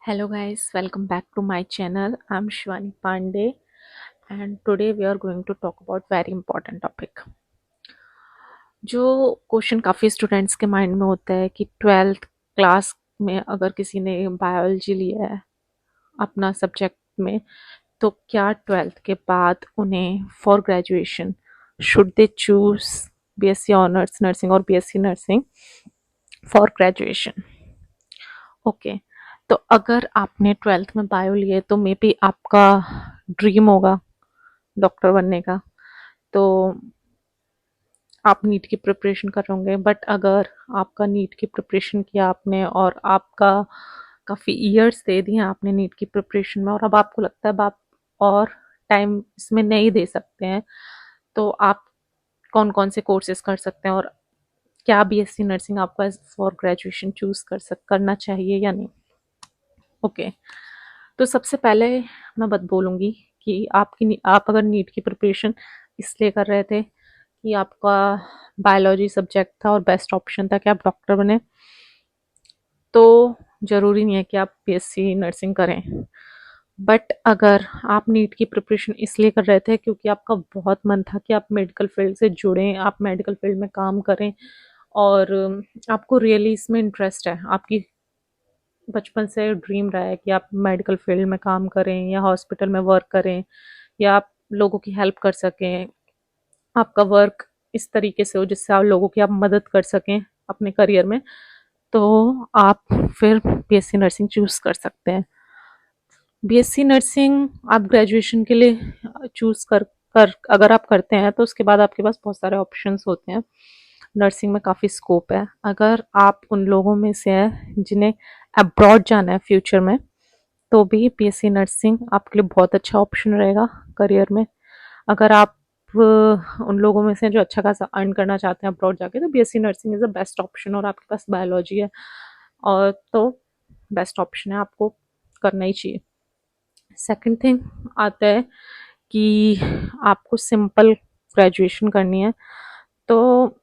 Hello guys, welcome back to my channel. I'm Shivani Pandey and today we are going to talk about very important topic. जो question काफ़ी students के mind में होता है कि 12th class में अगर किसी ने बायोलॉजी लिया है अपना सब्जेक्ट में, तो क्या 12th के बाद उन्हें for graduation should they choose BSc honours nursing और BSc nursing for graduation. Okay, तो अगर आपने 12th में बायो लिए तो मे बी आपका ड्रीम होगा डॉक्टर बनने का, तो आप नीट की प्रिपरेशन कर रहे होंगे। बट अगर आपका नीट की प्रिपरेशन किया आपने और आपका काफ़ी ईयर्स दे दिए आपने नीट की प्रिपरेशन में और अब आपको लगता है अब आप और टाइम इसमें नहीं दे सकते हैं, तो आप कौन कौन से कोर्सेज कर सकते हैं और क्या बीएससी नर्सिंग आपको फॉर ग्रेजुएशन चूज करना चाहिए या नहीं। ओके, तो सबसे पहले मैं बात बोलूँगी कि आप अगर नीट की प्रिपरेशन इसलिए कर रहे थे कि आपका बायोलॉजी सब्जेक्ट था और बेस्ट ऑप्शन था कि आप डॉक्टर बने, तो ज़रूरी नहीं है कि आप बीएससी नर्सिंग करें। बट अगर आप नीट की प्रिपरेशन इसलिए कर रहे थे क्योंकि आपका बहुत मन था कि आप मेडिकल फील्ड से जुड़ें, आप मेडिकल फील्ड में काम करें और आपको रियली इसमें इंटरेस्ट है, आपकी बचपन से ड्रीम रहा है कि आप मेडिकल फील्ड में काम करें या हॉस्पिटल में वर्क करें या आप लोगों की हेल्प कर सकें, आपका वर्क इस तरीके से हो जिससे आप लोगों की आप मदद कर सकें अपने करियर में, तो आप फिर बीएससी नर्सिंग चूज़ कर सकते हैं। बीएससी नर्सिंग आप ग्रेजुएशन के लिए चूज़ कर कर अगर आप करते हैं तो उसके बाद आपके पास बहुत सारे ऑप्शंस होते हैं। नर्सिंग में काफ़ी स्कोप है। अगर आप उन लोगों में से हैं जिन्हें अब्रॉड जाना है फ्यूचर में, तो भी बीएससी नर्सिंग आपके लिए बहुत अच्छा ऑप्शन रहेगा करियर में। अगर आप उन लोगों में से जो अच्छा खासा अर्न करना चाहते हैं अब्रॉड जाके, तो BSc nursing is the best option और आपके पास बायोलॉजी है और तो बेस्ट ऑप्शन है, आपको करना ही चाहिए। सेकंड थिंग आता है कि आपको सिंपल ग्रेजुएशन करनी है, तो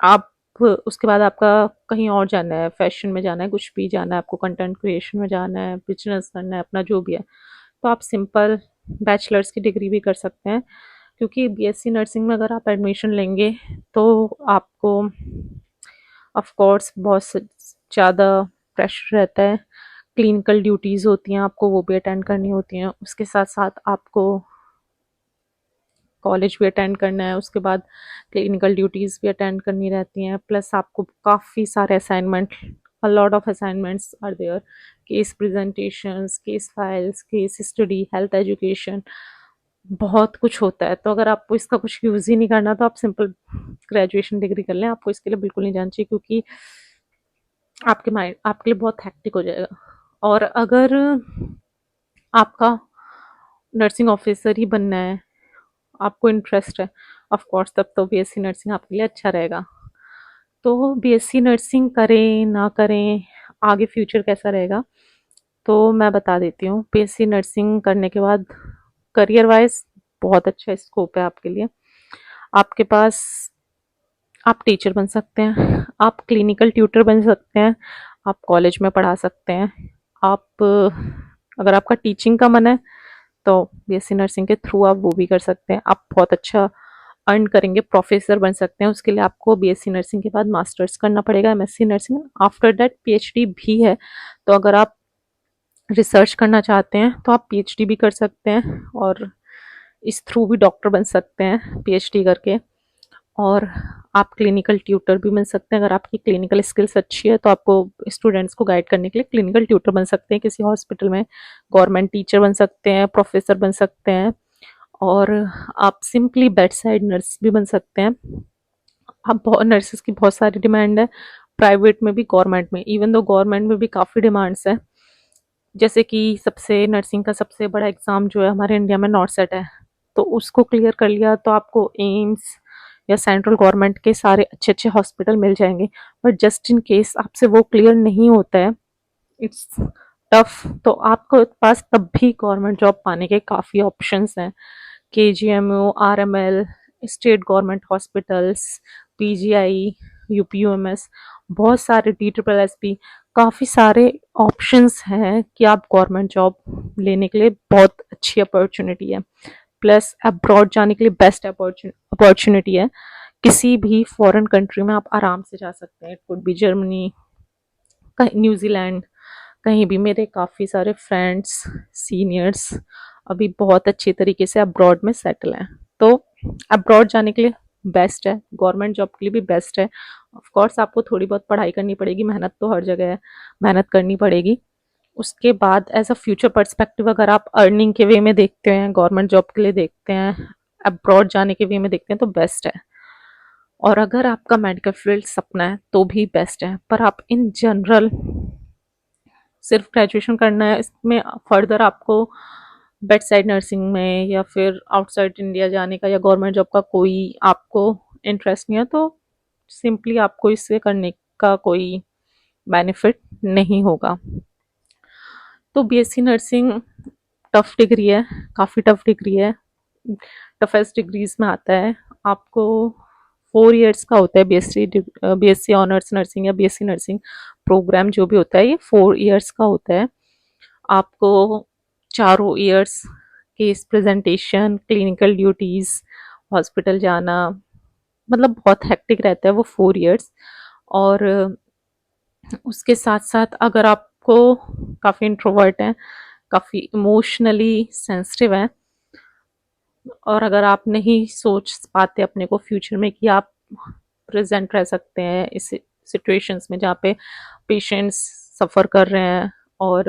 आप उसके बाद आपका कहीं और जाना है, फैशन में जाना है, कुछ भी जाना है, आपको कंटेंट क्रिएशन में जाना है, बिजनेस करना है अपना जो भी है, तो आप सिंपल बैचलर्स की डिग्री भी कर सकते हैं। क्योंकि बीएससी नर्सिंग में अगर आप एडमिशन लेंगे तो आपको ऑफ कोर्स बहुत ज़्यादा प्रेशर रहता है, क्लिनिकल ड्यूटीज़ होती हैं आपको, वो भी अटेंड करनी होती हैं, उसके साथ साथ आपको कॉलेज भी अटेंड करना है, उसके बाद क्लिनिकल ड्यूटीज़ भी अटेंड करनी रहती हैं, प्लस आपको काफ़ी सारे assignment, a lot of assignments are there, case presentations, case files, case study, health education, बहुत कुछ होता है। तो अगर आपको इसका कुछ यूज़ ही नहीं करना तो आप सिंपल ग्रेजुएशन डिग्री कर लें, आपको इसके लिए बिल्कुल नहीं जाना चाहिए क्योंकि आपके लिए बहुत हेक्टिक हो जाएगा। और अगर आपका नर्सिंग ऑफिसर ही बनना है, आपको इंटरेस्ट है, ऑफ कोर्स तब तो बीएससी नर्सिंग आपके लिए अच्छा रहेगा। तो बीएससी नर्सिंग करें ना करें, आगे फ्यूचर कैसा रहेगा, तो मैं बता देती हूँ। बीएससी नर्सिंग करने के बाद करियर वाइज बहुत अच्छा स्कोप है आपके लिए। आपके पास आप टीचर बन सकते हैं, आप क्लिनिकल ट्यूटर बन सकते हैं, आप कॉलेज में पढ़ा सकते हैं, आप अगर आपका टीचिंग का मन है तो बीएससी नर्सिंग के थ्रू आप वो भी कर सकते हैं। आप बहुत अच्छा अर्न करेंगे, प्रोफेसर बन सकते हैं। उसके लिए आपको बीएससी नर्सिंग के बाद मास्टर्स करना पड़ेगा, MSc nursing, after that PhD भी है। तो अगर आप रिसर्च करना चाहते हैं तो आप पीएचडी भी कर सकते हैं और इस थ्रू भी डॉक्टर बन सकते हैं पीएचडी करके। और आप क्लिनिकल ट्यूटर भी बन सकते हैं। अगर आपकी क्लिनिकल स्किल्स अच्छी है तो आपको स्टूडेंट्स को गाइड करने के लिए क्लिनिकल ट्यूटर बन सकते हैं किसी हॉस्पिटल में, गवर्नमेंट टीचर बन सकते हैं, प्रोफेसर बन सकते हैं और आप सिंपली बेड साइड नर्स भी बन सकते हैं। अब बहुत नर्सेस की बहुत सारी डिमांड है, प्राइवेट में भी गवर्नमेंट में, इवन दो गवर्नमेंट में भी काफ़ी डिमांड्स है। जैसे कि सबसे नर्सिंग का सबसे बड़ा एग्ज़ाम जो है हमारे इंडिया में नॉर्सेट है, तो उसको क्लियर कर लिया तो आपको एम्स या सेंट्रल गवर्नमेंट के सारे अच्छे अच्छे हॉस्पिटल मिल जाएंगे। बट जस्ट इन केस आपसे वो क्लियर नहीं होता है, इट्स टफ, तो आपके पास तब भी गवर्नमेंट जॉब पाने के काफ़ी ऑप्शंस हैं। KGMU, RML, state government hospitals, PGI, UPUMS, बहुत सारे, डी ट्रिपल एस पी, काफ़ी सारे ऑप्शंस हैं कि आप गवर्नमेंट जॉब लेने के लिए बहुत अच्छी अपॉर्चुनिटी है। प्लस अब्रॉड जाने के लिए बेस्ट अपॉर्चुनिटी है। किसी भी फॉरेन कंट्री में आप आराम से जा सकते हैं। इट कुड बी जर्मनी, कहीं न्यूजीलैंड, कहीं भी। मेरे काफ़ी सारे फ्रेंड्स, सीनियर्स अभी बहुत अच्छे तरीके से अब्रॉड में सेटल हैं। तो अब्रॉड जाने के लिए बेस्ट है, गवर्नमेंट जॉब के लिए भी बेस्ट है। ऑफ कोर्स आपको थोड़ी बहुत पढ़ाई करनी पड़ेगी, मेहनत तो हर जगह है, मेहनत करनी पड़ेगी। उसके बाद एज अ फ्यूचर पर्सपेक्टिव अगर आप अर्निंग के वे में देखते हैं, गवर्नमेंट जॉब के लिए देखते हैं, अब्रॉड जाने के वे में देखते हैं तो बेस्ट है। और अगर आपका मेडिकल फील्ड सपना है तो भी बेस्ट है। पर आप इन जनरल सिर्फ ग्रेजुएशन करना है, इसमें फर्दर आपको बेड साइड नर्सिंग में या फिर आउटसाइड इंडिया जाने का या गवर्नमेंट जॉब का कोई आपको इंटरेस्ट नहीं है, तो सिंपली आपको इससे करने का कोई बेनिफिट नहीं होगा। तो बीएससी नर्सिंग टफ डिग्री है, काफ़ी टफ डिग्री है, टफेस्ट डिग्रीज में आता है। आपको 4 इयर्स का होता है बीएससी ऑनर्स नर्सिंग या बीएससी नर्सिंग प्रोग्राम जो भी होता है, ये 4 इयर्स का होता है। आपको चारों years case presentation, clinical duties, hospital जाना, मतलब बहुत हेक्टिक रहता है वो 4 इयर्स। और उसके साथ साथ अगर आपको काफ़ी इंट्रोवर्ट हैं, काफ़ी इमोशनली सेंसिटिव हैं, और अगर आप नहीं सोच पाते अपने को फ्यूचर में कि आप प्रेजेंट रह सकते हैं इस सिचुएशंस में जहाँ पे पेशेंट्स सफ़र कर रहे हैं और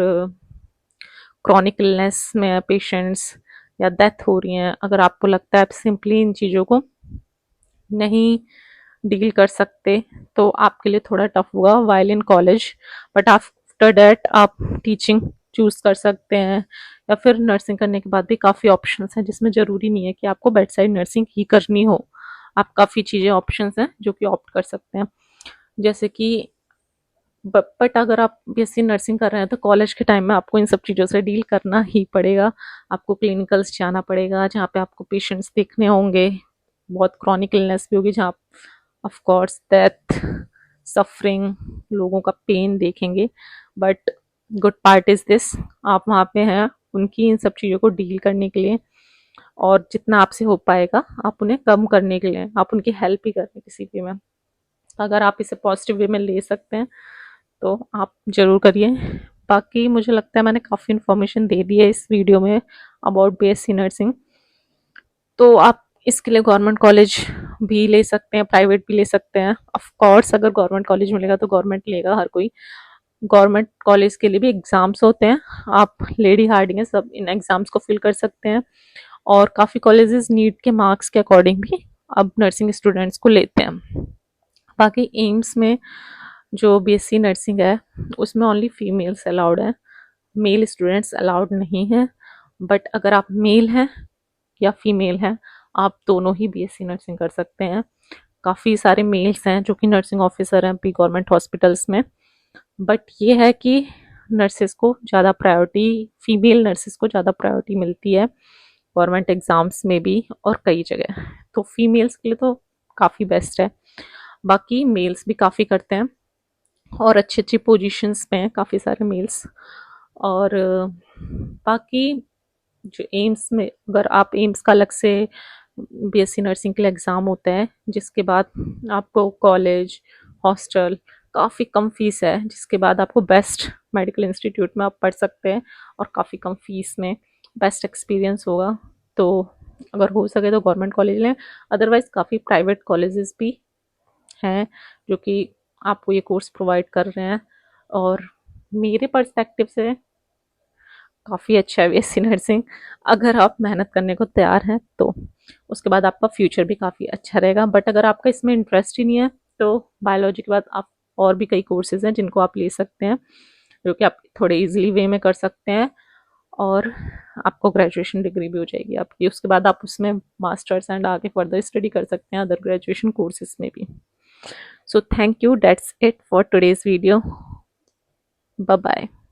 क्रॉनिक इलनेस में पेशेंट्स या डेथ हो रही हैं, अगर आपको लगता है आप सिंपली इन चीज़ों को नहीं डील कर सकते तो आपके लिए थोड़ा टफ होगा while in college. But after that आप टीचिंग चूज कर सकते हैं, या फिर नर्सिंग करने के बाद भी काफ़ी ऑप्शंस हैं, जिसमें ज़रूरी नहीं है कि आपको बेड साइड नर्सिंग ही करनी हो। आप काफ़ी चीज़ें ऑप्शंस हैं जो कि ऑप्ट कर सकते हैं। जैसे कि बट अगर आप बीएससी नर्सिंग कर रहे हैं तो कॉलेज के टाइम में आपको इन सब चीज़ों से डील करना ही पड़ेगा। आपको क्लिनिकल्स जाना पड़ेगा जहाँ पे आपको पेशेंट्स देखने होंगे, बहुत क्रॉनिक इलनेस भी होगी जहाँ ऑफ कोर्स डेथ, सफरिंग, लोगों का पेन देखेंगे। But good part is this, आप वहाँ पे हैं उनकी इन सब चीज़ों को डील करने के लिए, और जितना आपसे हो पाएगा आप उन्हें कम करने के लिए, आप उनकी हेल्प ही करें किसी भी में। अगर आप इसे पॉजिटिव वे में ले सकते हैं तो आप ज़रूर करिए। बाकी मुझे लगता है मैंने काफ़ी इन्फॉर्मेशन दे दी है इस वीडियो में अबाउट बीएससी नर्सिंग। तो आप इसके लिए गवर्नमेंट कॉलेज भी ले सकते हैं, प्राइवेट भी ले सकते हैं। ऑफ कोर्स अगर गवर्नमेंट कॉलेज मिलेगा तो गवर्नमेंट लेगा हर कोई। गवर्नमेंट कॉलेज के लिए भी एग्ज़ाम्स होते हैं, आप लेडी हार्डिंग है सब इन एग्ज़ाम्स को फिल कर सकते हैं। और काफ़ी कॉलेजेस नीट के मार्क्स के अकॉर्डिंग भी अब नर्सिंग स्टूडेंट्स को लेते हैं। बाकी एम्स में जो बीएससी नर्सिंग है उसमें ओनली फीमेल्स अलाउड है, मेल स्टूडेंट्स अलाउड नहीं है। बट अगर आप मेल हैं या फीमेल हैं, आप दोनों ही बीएससी नर्सिंग कर सकते हैं। काफ़ी सारे मेल्स हैं जो कि नर्सिंग ऑफिसर हैं भी गवर्नमेंट हॉस्पिटल्स में। बट ये है कि नर्सेस को ज़्यादा प्रायोरिटी, फीमेल नर्सेस को ज़्यादा प्रायोरिटी मिलती है गवर्नमेंट एग्ज़ाम्स में भी और कई जगह। तो फीमेल्स के लिए तो काफ़ी बेस्ट है। बाकी मेल्स भी काफ़ी करते हैं और अच्छी अच्छी पोजीशंस पे हैं काफ़ी सारे मेल्स। और बाकी जो एम्स में, अगर आप एम्स का अलग से बीएससी नर्सिंग के लिए एग्ज़ाम होता है जिसके बाद आपको कॉलेज, हॉस्टल, काफ़ी कम फीस है, जिसके बाद आपको बेस्ट मेडिकल इंस्टीट्यूट में आप पढ़ सकते हैं और काफ़ी कम फीस में बेस्ट एक्सपीरियंस होगा। तो अगर हो सके तो गवर्नमेंट कॉलेज लें, अदरवाइज़ काफ़ी प्राइवेट कॉलेजेस भी हैं जो कि आपको ये कोर्स प्रोवाइड कर रहे हैं। और मेरे पर्सपेक्टिव से काफ़ी अच्छा है बीएससी नर्सिंग, अगर आप मेहनत करने को तैयार हैं तो। उसके बाद आपका फ्यूचर भी काफ़ी अच्छा रहेगा। बट अगर आपका इसमें इंटरेस्ट ही नहीं है तो बायोलॉजी के बाद आप और भी कई कोर्सेज हैं जिनको आप ले सकते हैं, जो कि आप थोड़े इजीली वे में कर सकते हैं, और आपको ग्रेजुएशन डिग्री भी हो जाएगी आपकी। उसके बाद आप उसमें मास्टर्स एंड आगे फर्दर स्टडी कर सकते हैं अदर ग्रेजुएशन कोर्सेज में भी। So thank you. That's it for today's video. Bye bye.